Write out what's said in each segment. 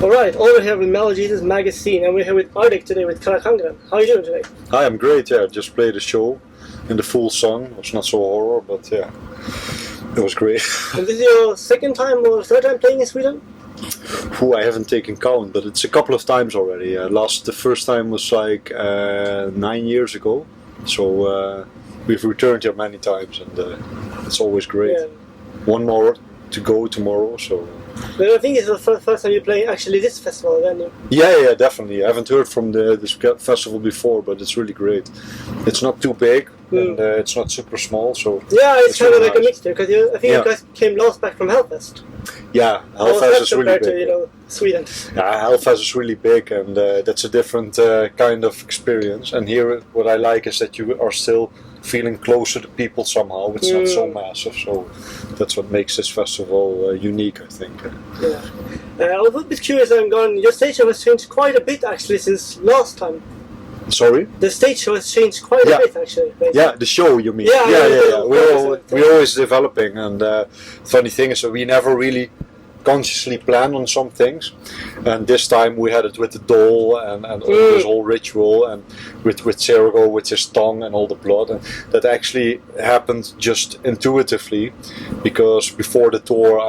Alright, over here with Melodies Magazine, and we're here with Ardek today with Carach Angren. How are you doing today? Hi, I'm great, yeah. Just played a show in the full sun. It was not so horror, but yeah, it was great. And this is your second time or third time playing in Sweden? Who I haven't taken count, but it's a couple of times already. The first time was like 9 years ago, so we've returned here many times, and it's always great. Yeah. One more to go tomorrow, so. But I think it's the first time you're playing actually this festival, then you? Yeah, definitely. I haven't heard from this festival before, but it's really great. It's not too big, and it's not super small, so. Yeah, it's kind of like nice. A mixture, because I think you guys came last back from Hellfest. Yeah, Hellfest is really big. To, Sweden. Yeah, Hellfest is really big, and that's a different kind of experience. And here, what I like is that you are still feeling closer to people somehow. It's not so massive, so that's what makes this festival unique, I think. Yeah. I was a bit curious. Your stage show has changed quite a bit actually since last time. Sorry? The stage show has changed quite a bit actually. Basically. Yeah, the show you mean? Yeah. We're always developing, and funny thing is that we never really consciously plan on some things, and this time we had it with the doll and this whole ritual, and with Sergo with his tongue and all the blood, and that actually happened just intuitively, because before the tour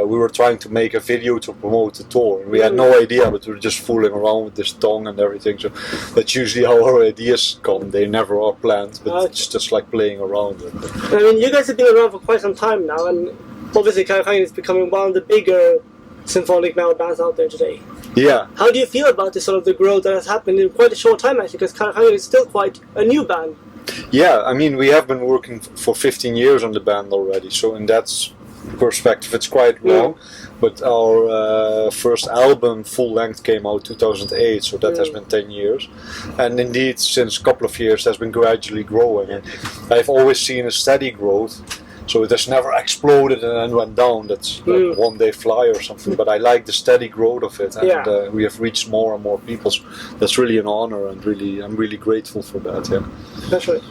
we were trying to make a video to promote the tour, and we had no idea, but we were just fooling around with this tongue and everything. So that's usually how our ideas come. They never are planned, but it's just like playing around. I mean, you guys have been around for quite some time now, and obviously Carach Angren is becoming one of the bigger symphonic metal bands out there today. Yeah. How do you feel about this sort of the growth that has happened in quite a short time actually, because Carach Angren is still quite a new band? Yeah, I mean, we have been working for 15 years on the band already, so in that perspective it's quite long, but our first album full length came out 2008, so that has been 10 years, and indeed since a couple of years has been gradually growing, and I've always seen a steady growth. So it has never exploded and then went down. That's like one day fly or something. But I like the steady growth of it, and we have reached more and more people. So that's really an honor, and I'm really grateful for that. Yeah. That's right.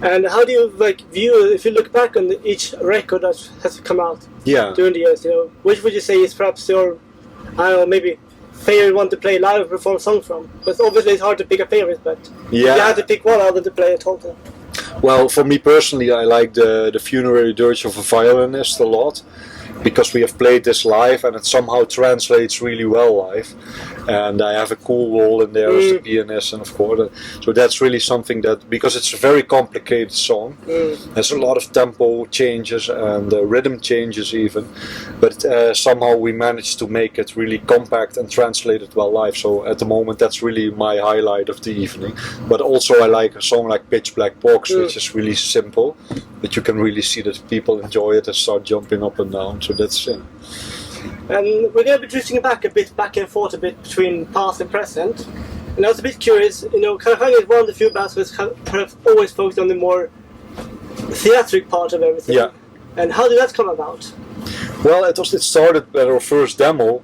And how do you view, if you look back on each record that has come out during the years? Which would you say is perhaps your, maybe favorite one to play live or perform songs from? Because obviously it's hard to pick a favorite, but if you had to pick one other to play at all. Well, for me personally, I like the Funerary Dirge of a Violinist a lot, because we have played this live and it somehow translates really well live, and I have a cool role in there as the pianist, and of course so that's really something that, because it's a very complicated song, there's a lot of tempo changes and rhythm changes even, but somehow we managed to make it really compact and translate it well live. So at the moment that's really my highlight of the evening. But also I like a song like Pitch Black Box, which is really simple, but you can really see that people enjoy it and start jumping up and down. So that's And we're going to be drifting back and forth a bit between past and present. And I was a bit curious, Carach Angren is one of the few bands who has perhaps always focused on the more theatric part of everything. Yeah. And how did that come about? Well, it started at our first demo.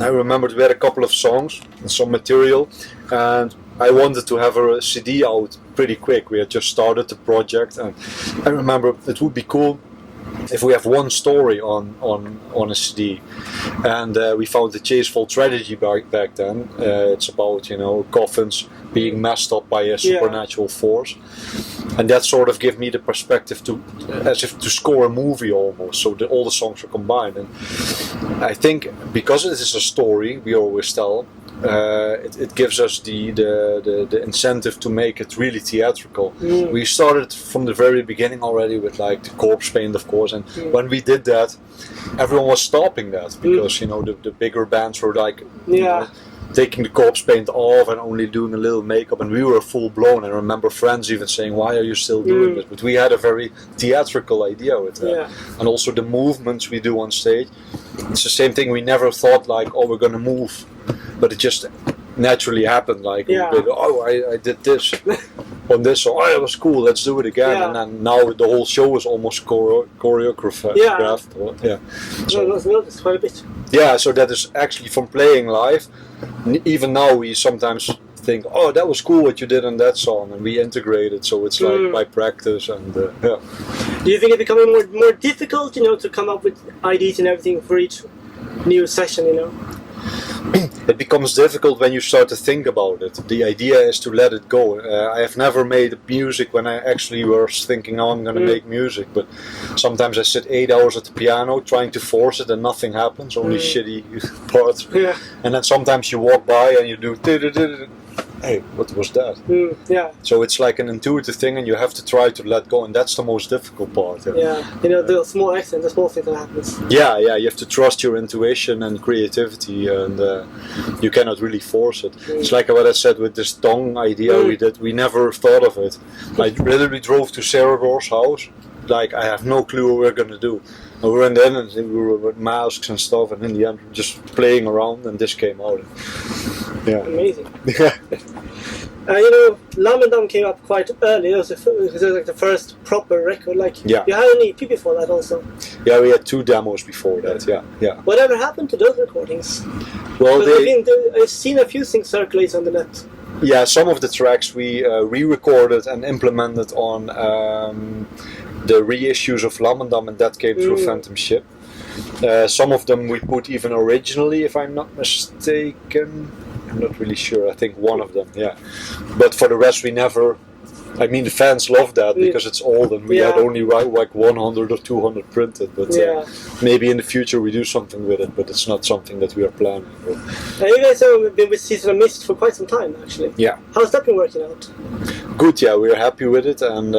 I remember we had a couple of songs and some material, and I wanted to have a CD out pretty quick. We had just started the project, and I remember it would be cool if we have one story on a CD, and we found the Chaseful Tragedy back then. It's about coffins being messed up by a supernatural force, and that sort of gave me the perspective as if to score a movie almost. So all the songs are combined, and I think because it is a story we always tell, it gives us the incentive to make it really theatrical. We started from the very beginning already with like the corpse paint, of course, and when we did that, everyone was stopping that, because the bigger bands were like taking the corpse paint off and only doing a little makeup, and we were full blown. I remember friends even saying, "Why are you still doing this?" But we had a very theatrical idea with that, and also the movements we do on stage. It's the same thing. We never thought like, "Oh, we're gonna move," but it just naturally happened. Like, I did this on this song. Oh, it was cool. Let's do it again. And then now the whole show is almost choreographed. So that's quite a bit. Yeah, so that is actually from playing live. Even now we sometimes think, oh, that was cool what you did on that song, and we integrate it, so it's like by practice. And Do you think it's becoming more difficult, to come up with ideas and everything for each new session, it becomes difficult when you start to think about it. The idea is to let it go. I have never made music when I actually was thinking, oh, I'm going to make music, but sometimes I sit 8 hours at the piano trying to force it and nothing happens, only shitty parts. Yeah. And then sometimes you walk by and you do, hey, what was that? Yeah. So it's like an intuitive thing, and you have to try to let go, and that's the most difficult part. Yeah, you know, the small accident, the small thing that happens. Yeah, you have to trust your intuition and creativity, and you cannot really force it. It's like what I said with this tongue idea we never thought of it. I literally drove to Sarah's house, like I have no clue what we're gonna do. And we went in and we were with masks and stuff, and in the end we're just playing around, and this came out. Yeah. Amazing. Yeah. You know, Lamendam came up quite early. It was like the first proper record. Like, you had an EP before that also. Yeah, we had 2 demos before that. Yeah. Whatever happened to those recordings? Well, I've seen a few things circulate on the net. Yeah, some of the tracks we re-recorded and implemented on the reissues of Lamendam, and that came through Phantom Ship. Some of them we put even originally, if I'm not mistaken. I'm not really sure. I think one of them, yeah. But for the rest, we never. I mean, the fans love that because it's old, and we had only like 100 or 200 printed. But maybe in the future we do something with it. But it's not something that we are planning. You guys have been with Season of Mist for quite some time, actually. Yeah. How's that been working out? Good, yeah. We're happy with it, and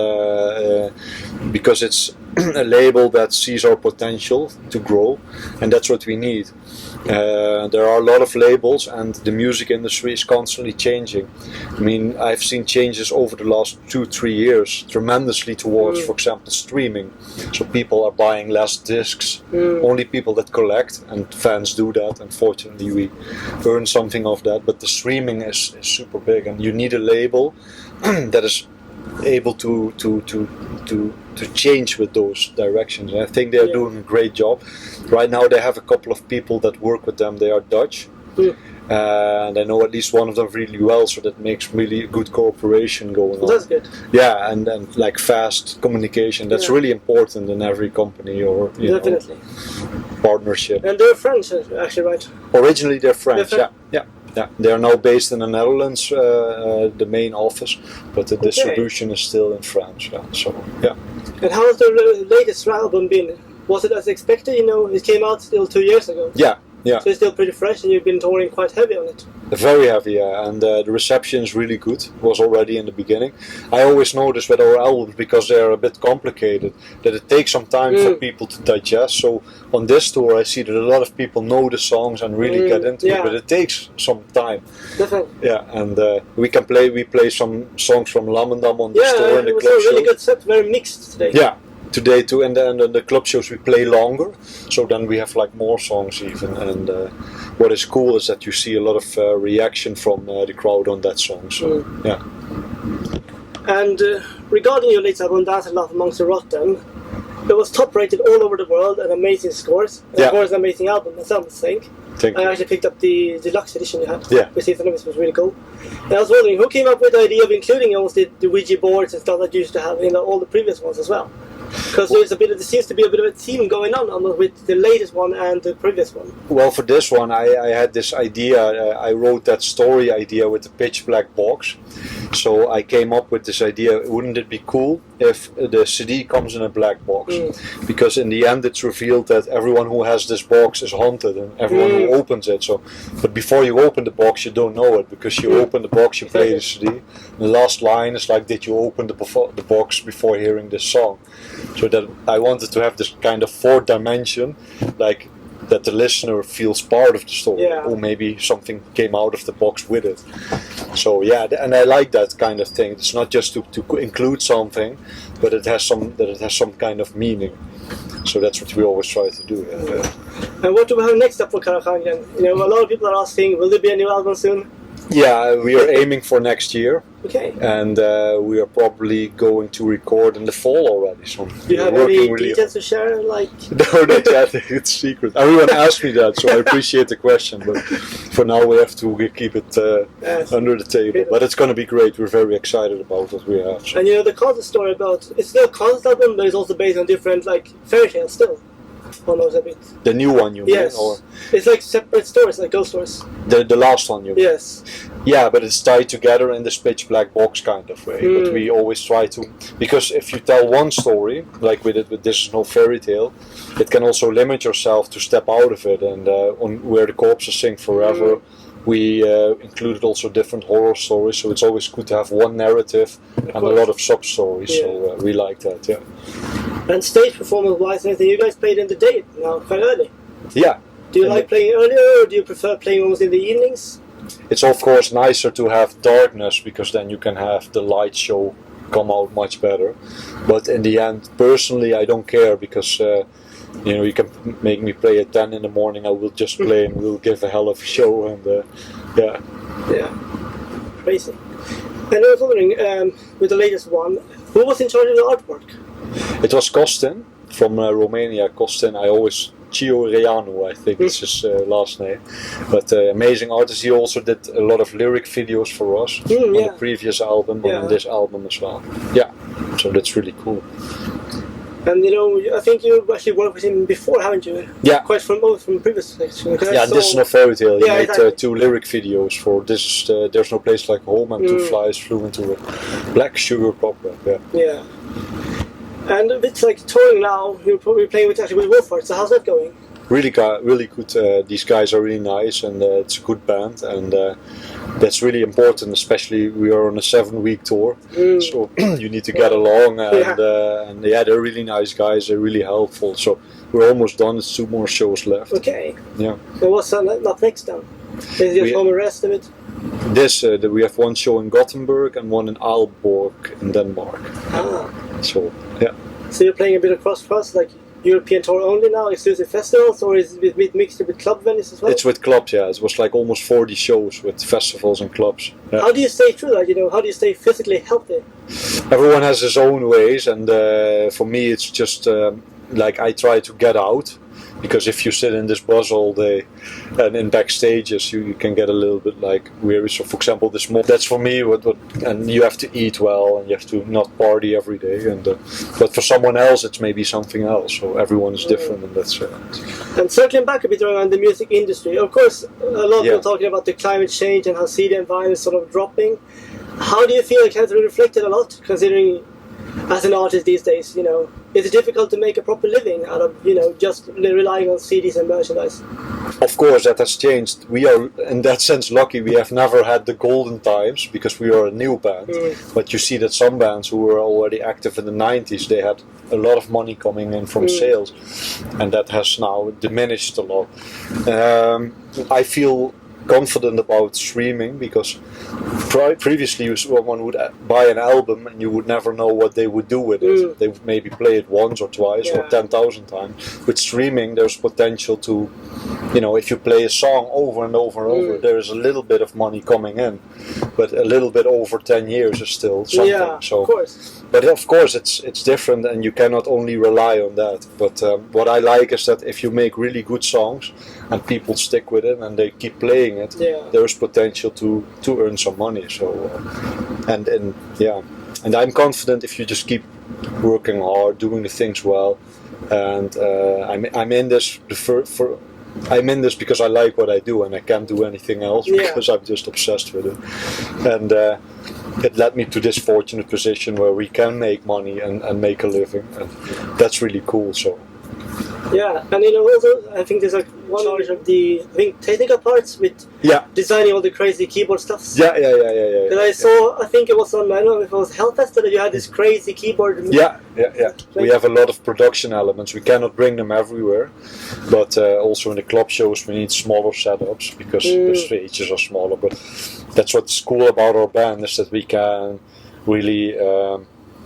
because it's a label that sees our potential to grow, and that's what we need. There are a lot of labels, and the music industry is constantly changing. I mean, I've seen changes over the last 2-3 years tremendously towards, for example, streaming. So people are buying less discs, only people that collect, and fans do that. Unfortunately, we earn something of that, but the streaming is super big, and you need a label that is able to change with those directions. And I think they're doing a great job. Right now they have a couple of people that work with them. They are Dutch. And I know at least one of them really well, so that makes really good cooperation going on. That's good. Yeah, and like fast communication. That's really important in every company or definitely partnership. And they're French, actually, right? Originally they're French. Yeah, they are now based in the Netherlands, the main office, but the distribution is still in France. And how has the latest album been? Was it as expected? You know, it came out still 2 years ago. Yeah. So it's still pretty fresh, and you've been touring quite heavy on it. Very heavy, and the reception is really good. It was already in the beginning. I always notice with our albums, because they are a bit complicated, that it takes some time for people to digest. So on this tour, I see that a lot of people know the songs and really get into it, but it takes some time. Definitely. Yeah, and we play some songs from Lamendam on the tour and the club show. Yeah, it was a really good set, very mixed today. Yeah. Today too, and then the club shows we play longer, so then we have like more songs even. And what is cool is that you see a lot of reaction from the crowd on that song. So yeah. And regarding your latest album, Dance and Laugh Amongst the Rotten, it was top rated all over the world and amazing scores. And of course, an amazing album, that's what I think. I actually picked up the deluxe edition you had. Yeah. With Season of Mist, was really cool. And I was wondering, who came up with the idea of including almost the Ouija boards and stuff that you used to have in all the previous ones as well? Because there seems to be a bit of a theme going on with the latest one and the previous one. Well, for this one, I had this idea. I wrote that story idea with the pitch black box. So I came up with this idea. Wouldn't it be cool if the CD comes in a black box? Because in the end, it's revealed that everyone who has this box is haunted, and everyone who opens it. So, but before you open the box, you don't know it, because you open the box, you play the CD. The last line is like, "Did you open the box before hearing this song?" So that I wanted to have this kind of fourth dimension, like that the listener feels part of the story, or maybe something came out of the box with it. So yeah, and I like that kind of thing. It's not just to include something, but it has some kind of meaning. So that's what we always try to do. And what do we have next up for Carach Angren? You know, a lot of people are asking, will there be a new album soon? Yeah, we are aiming for next year. Okay. And we are probably going to record in the fall already. So do you have any details to share? Like? No, not yet. It's secret. Everyone asked me that, so I appreciate the question. But for now, we have to keep it under the table. But it's going to be great. We're very excited about what we have. So. And you know, the concept story it's still a concept album, but it's also based on different fairy tales still. Or knows a bit. The new one, you mean? Yes. Or it's like separate stories, like ghost stories. the last one, you mean? Yes. Yeah, but it's tied together in this pitch black box kind of way. But we always try to, because if you tell one story, like we did with This Is No Fairy Tale, it can also limit yourself to step out of it. And on Where the Corpses Sing Forever, we included also different horror stories. So it's always good to have one narrative and a lot of sub stories. Yeah. So we like that. Yeah. And stage performance-wise, anything you guys played in the day now, quite early. Yeah. Do you like playing earlier, or do you prefer playing almost in the evenings? It's of course nicer to have darkness, because then you can have the light show come out much better. But in the end, personally, I don't care, because you can make me play at 10 in the morning. I will just play and we'll give a hell of a show. And yeah, crazy. And I was wondering, with the latest one, who was in charge of the artwork? It was Costin from Romania. Costin, Cioreanu, I think it's his last name. But amazing artist. He also did a lot of lyric videos for us on the previous album and on this album as well. Yeah, so that's really cool. And I think you actually worked with him before, haven't you? Yeah. Quite from previous section. Yeah, This Is No Fairy Tale. He made 2 lyric videos for This Is There's No Place Like Home, and 2 flies flew into a black sugar cobweb. Yeah. And it's like touring now, you're probably playing with Wolfhard, so how's that going? Really good. These guys are really nice, and it's a good band, and that's really important. Especially we are on a 7-week tour, so you need to get along. And they're really nice guys. They're really helpful. So we're almost done. There's 2 more shows left. Okay. Yeah. So what's up next then? Is it just home and rest of it? We have 1 show in Gothenburg and 1 in Aalborg in Denmark. So yeah. So you're playing a bit of cross, like European tour only now, exclusive festivals, or is it mixed with club venues as well? It's with clubs, yeah. It was like almost 40 shows with festivals and clubs. Yeah. How do you stay true that? How do you stay physically healthy? Everyone has his own ways, and for me it's just like I try to get out. Because if you sit in this bus all day and in backstages, you can get a little bit like weary. So, for example, that's for me. And you have to eat well, and you have to not party every day. And but for someone else, it's maybe something else. So everyone is different in that sense. And circling back a bit around the music industry, of course, a lot of people talking about the climate change and how CD and vinyl is sort of dropping. How do you feel it has reflected a lot, considering as an artist these days, is it difficult to make a proper living out of, just relying on CDs and merchandise? Of course, that has changed. We are, in that sense, lucky. We have never had the golden times because we are a new band. But you see that some bands who were already active in the 90s, they had a lot of money coming in from sales. And that has now diminished a lot. I feel confident about streaming because previously someone would buy an album and you would never know what they would do with it. They would maybe play it once or twice or 10,000 times. With streaming there's potential to, if you play a song over and over and over, there is a little bit of money coming in, but a little bit over 10 years is still something. Yeah, so, of course. But of course it's different and you cannot only rely on that. But what I like is that if you make really good songs and people stick with it and they keep playing it, there is potential to earn some money. So and I'm confident if you just keep working hard, doing the things well, and I'm in this I'm in this because I like what I do and I can't do anything else because I'm just obsessed with it. And it led me to this fortunate position where we can make money and make a living, and that's really cool. So. Yeah, and also I think there's one of the technical parts with designing all the crazy keyboard stuff. Yeah. And I saw, I think it was on, I don't know if it was Hellfest that you had this crazy keyboard. Yeah. We have a lot of production elements. We cannot bring them everywhere, but also in the club shows we need smaller setups because the stages are smaller. But that's what's cool about our band is that we can really.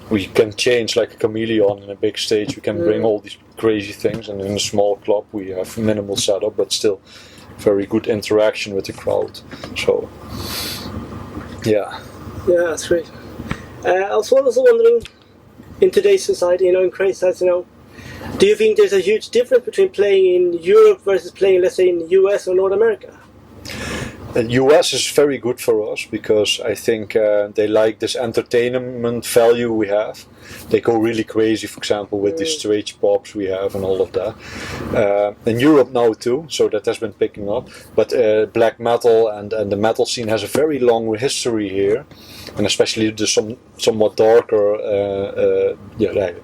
We can change like a chameleon in a big stage. We can bring all these crazy things, and in a small club we have minimal setup, but still very good interaction with the crowd. So, yeah, that's great. I was also wondering, in today's society, in crazy society, do you think there's a huge difference between playing in Europe versus playing, let's say, in the US or North America? US is very good for us because I think they like this entertainment value we have. They go really crazy, for example, with the strange pops we have and all of that. In Europe now too, so that has been picking up. But black metal and the metal scene has a very long history here, and especially the somewhat darker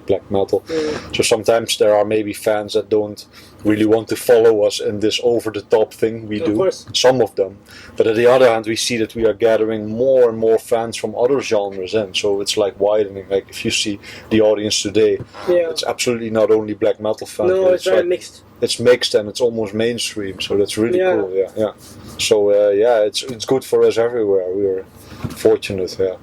black metal. So sometimes there are maybe fans that don't really want to follow us in this over-the-top thing we do. Some of them. But on the other hand, we see that we are gathering more and more fans from other genres in. So it's like widening. Like if you see the audience today, it's absolutely not only black metal fans. No, it's very mixed. It's mixed and it's almost mainstream. So that's really cool. Yeah. So it's good for us everywhere. We're fortunate. Yeah.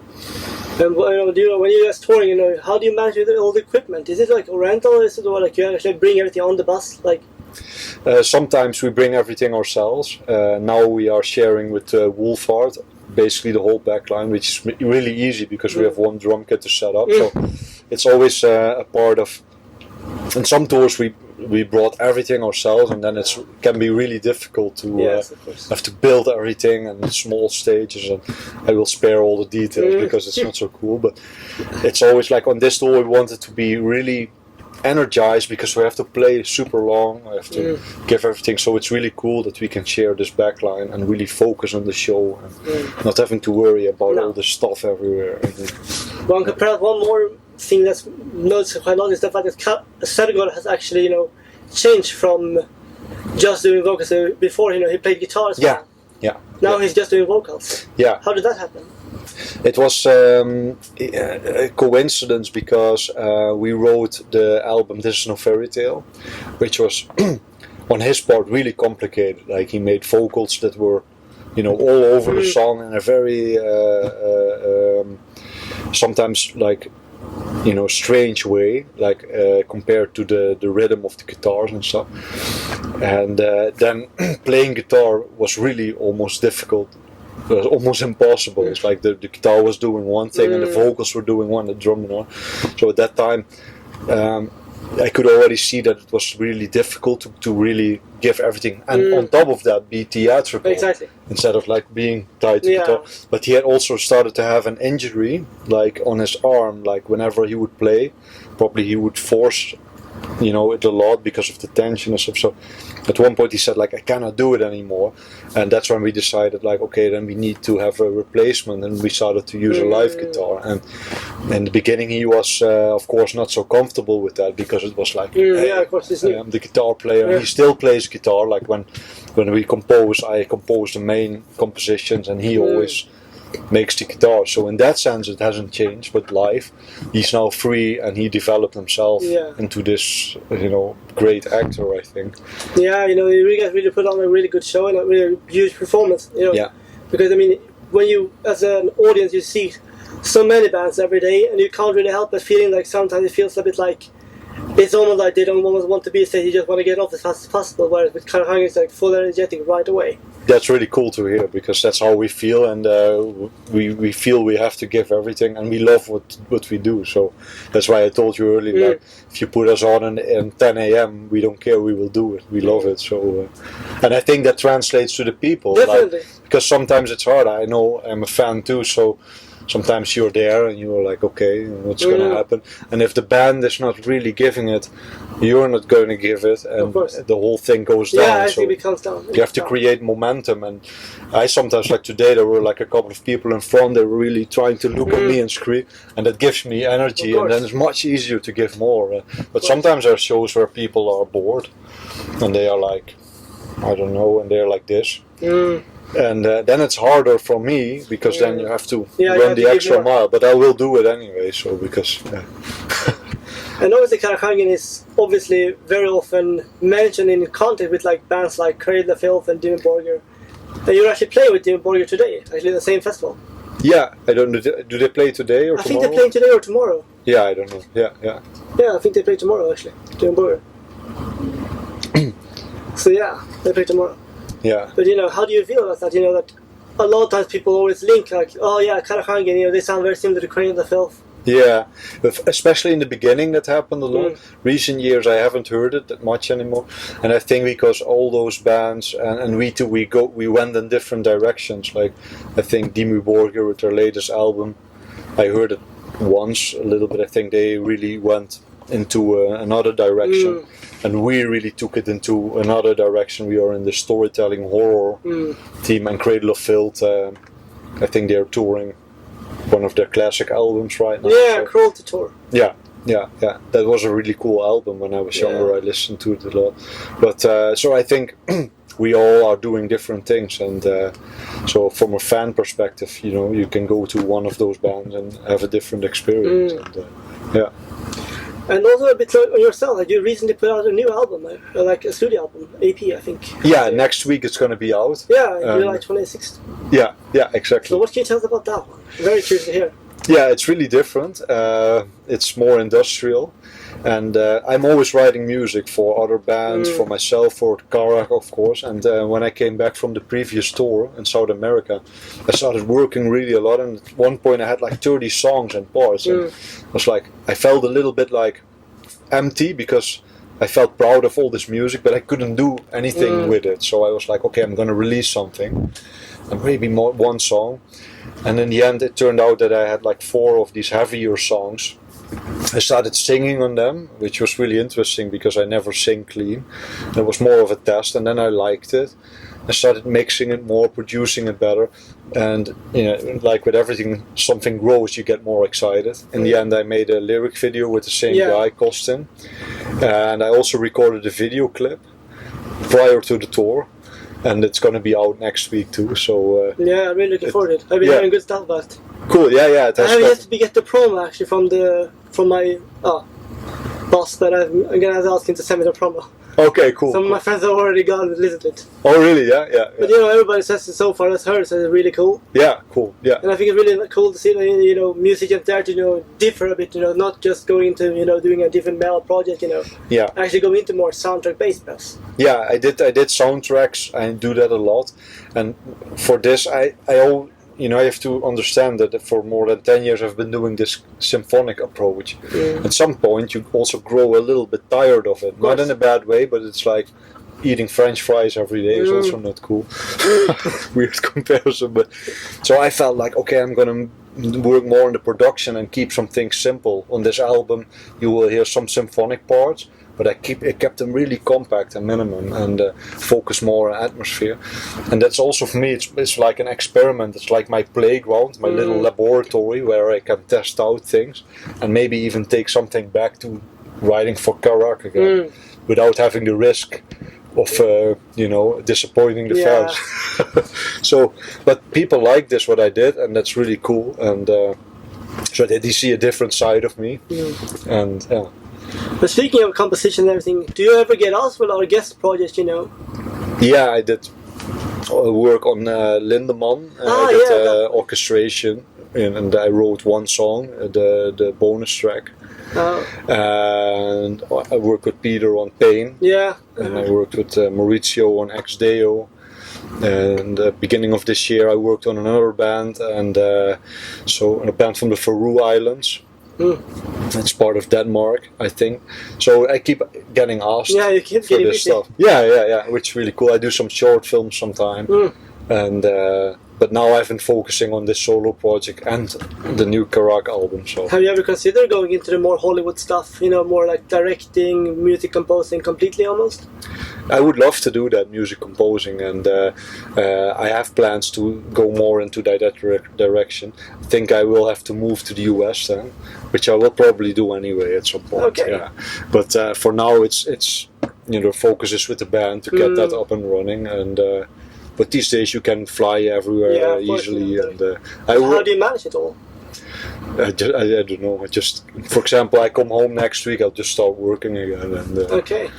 And when you guys touring, how do you manage with all the equipment? Is it like a rental? Or is it like you actually bring everything on the bus? Like sometimes we bring everything ourselves. Now we are sharing with Wolfhard, basically the whole backline, which is really easy because we have one drum kit to set up. So it's always a part of. In some tours we brought everything ourselves, and then it can be really difficult to have to build everything and small stages. And I will spare all the details because it's not so cool. But it's always like on this tour we wanted to be really energized because we have to play super long. I have to give everything, so it's really cool that we can share this backline and really focus on the show and not having to worry about all the stuff everywhere. One more thing that's noticed quite a lot is the fact that Sergol has actually changed from just doing vocals. So before he played guitar as well. Now he's just doing vocals. How did that happen? It was a coincidence because we wrote the album This Is No Fairy Tale, which was on his part really complicated. Like he made vocals that were all over the song in a very sometimes like strange way, like compared to the rhythm of the guitars and stuff. And then playing guitar was really almost difficult. It was almost impossible. It's like the guitar was doing one thing and the vocals were doing one, the drum and all. So at that time, I could already see that it was really difficult to really give everything, and on top of that be theatrical instead of like being tied to guitar. But he had also started to have an injury like on his arm, like whenever he would play probably he would force it a lot because of the tension and stuff. So at one point he said like, I cannot do it anymore, and that's when we decided like, okay, then we need to have a replacement, and we started to use a live guitar. And in the beginning he was of course not so comfortable with that because it was like of course, I'm the guitar player and he still plays guitar. Like when we compose, I compose the main compositions and he always makes the guitar. So in that sense it hasn't changed, but live he's now free and he developed himself into this great actor, I think. You guys really put on a really good show and a really huge performance, because when you as an audience you see so many bands every day and you can't really help but feeling like sometimes it feels a bit like it's almost like they don't almost want to be stage, you just want to get off as fast as possible, whereas with Carach Angren it's like full energetic right away. That's really cool to hear because that's how we feel, and we feel we have to give everything, and we love what we do. So that's why I told you earlier, like, if you put us on in 10 a.m. we don't care, we will do it. We love it. So and I think that translates to the people. Definitely. Like, because sometimes it's hard. I know I'm a fan too, so sometimes you're there and you're like, okay, what's going to happen? And if the band is not really giving it, you're not going to give it, and the whole thing goes down. I think it comes down. You have to create momentum, and I sometimes, like today, there were like a couple of people in front, they were really trying to look at me and scream, and that gives me energy, and then it's much easier to give more. But sometimes there are shows where people are bored, and they are like, I don't know, and they're like this. And then it's harder for me because then you have to run the extra mile, but I will do it anyway. So because and obviously Carach Angren is obviously very often mentioned in contact with like bands like Cradle the Filth and Dimmu Borgir. And you're actually playing with Dimmu Borgir today, actually the same festival. Yeah, I don't know. Do they play today or tomorrow? I think they're playing today or tomorrow. Yeah, I don't know. Yeah, I think they play tomorrow actually, Dimmu Borgir. So they play tomorrow. Yeah. But how do you feel about that? That a lot of times people always link like, oh yeah, Carach Angren, they sound very similar to Cradle the Filth. Yeah, especially in the beginning that happened a lot. Recent years I haven't heard it that much anymore, and I think because all those bands and we too we went in different directions. Like I think Dimmu Borgir with their latest album, I heard it once a little bit. I think they really went into another direction, and we really took it into another direction. We are in the storytelling horror team, and Cradle of Filth. I think they're touring one of their classic albums right now. Yeah, so. Cruelty Tour. Yeah. That was a really cool album. When I was younger, I listened to it a lot. But so I think we all are doing different things, and so from a fan perspective, you can go to one of those bands and have a different experience. And, and also a bit on yourself. Like you recently put out a new album, like a studio album, EP, I think. Yeah, next week it's going to be out. Yeah, July 26th. Yeah, exactly. So what can you tell us about that one? Very curious to hear. Yeah, it's really different. It's more industrial, and I'm always writing music for other bands, for myself, for Carach, of course. And when I came back from the previous tour in South America, I started working really a lot. And at one point, I had like 30 songs and parts, and it was like I felt a little bit like empty because I felt proud of all this music, but I couldn't do anything with it. So I was like, okay, I'm going to release something, and maybe one song. And in the end, it turned out that I had like 4 of these heavier songs. I started singing on them, which was really interesting because I never sing clean. It was more of a test, and then I liked it. I started mixing it more, producing it better, and like with everything, something grows, you get more excited. In the end, I made a lyric video with the same guy, Costin, and I also recorded a video clip prior to the tour. And it's going to be out next week too. So yeah, I'm really looking forward to it. I've been hearing good stuff about it. Cool, yeah. It has I have yet to get the promo actually from my boss, but I'm going to ask him to send me the promo. Okay, cool. Some of my friends have already gone and listened to it. Oh, really? Yeah. But everybody says it so far. That's heard. Says it's really cool. Yeah, cool. Yeah. And I think it's really cool to see musicians there to differ a bit. Not just going into doing a different metal project. Yeah. Actually going into more soundtrack based stuff. Yeah, I did soundtracks. I do that a lot, and for this, I have to understand that for more than 10 years I've been doing this symphonic approach. At some point you also grow a little bit tired of it. Not in a bad way, but it's like eating French fries every day is also not cool. Weird comparison, but so I felt like, okay, I'm gonna work more on the production and keep some things simple. On this album you will hear some symphonic parts, but I kept them really compact and minimum, and focus more on atmosphere. And that's also for me, it's like an experiment. It's like my playground, my little laboratory where I can test out things and maybe even take something back to writing for Carach again, without having the risk of disappointing the fans. So, but people like this what I did, and that's really cool. And so they see a different side of me, and yeah. But speaking of composition and everything, do you ever get asked for our guest projects, Yeah, I did work on Lindemann. I did orchestration, and I wrote one song, the bonus track. And I worked with Peter on Pain. Yeah. And I worked with Maurizio on Ex Deo. And beginning of this year I worked on another band, and so a band from the Faroe Islands. It's part of Denmark, I think. So I keep getting asked you keep for this stuff. Yeah, which is really cool. I do some short films sometime, and but now I've been focusing on this solo project and the new Carach album. So have you ever considered going into the more Hollywood stuff? More like directing, music composing, completely almost. I would love to do that, music composing, and I have plans to go more into that direction. I think I will have to move to the US then, which I will probably do anyway at some point. Okay. Yeah. But for now, it's the focus is with the band to get that up and running, and but these days you can fly everywhere easily. And how do you manage it all? I don't know. For example, I come home next week. I'll just start working again. And, okay.